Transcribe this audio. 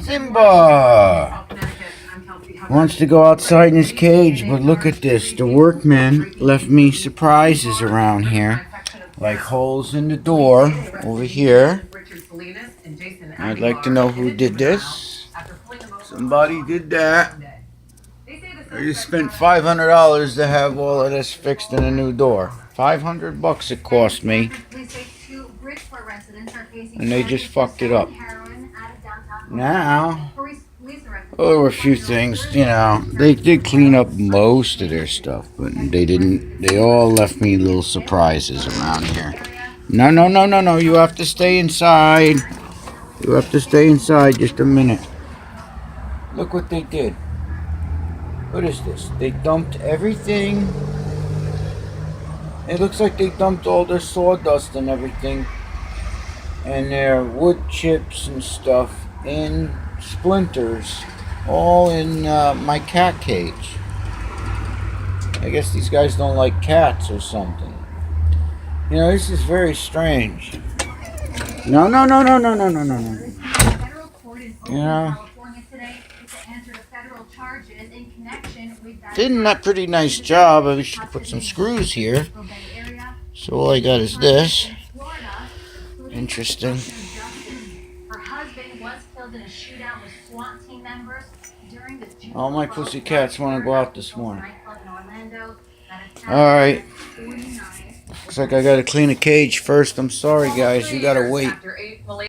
Simba wants to go outside in his cage, but look at this. The workmen left me surprises around here, like holes in the door over here. I'd like to know who did this. Somebody did that. I just spent $500 to have all of this fixed in a new door. $500 it cost me. And they just fucked it up. Now, well, there were a few things, you know. They did clean up most of their stuff, but they didn't. They all left me little surprises around here. No, no, no, no, no. You have to stay inside. You have to stay inside just a minute. Look what they did. What is this? They dumped everything. It looks like they dumped all their sawdust and everything, and their wood chips and stuff in splinters, all in my cat cage. I guess these guys don't like cats or something. You know, this is very strange. No, no, no, no, no, no, no, no, no. You know, did a pretty nice job. I should put some screws here. So all I got is this. Interesting. All my pussy cats want to go out this morning. Alright. Looks like I gotta clean a cage first. I'm sorry guys, you gotta wait.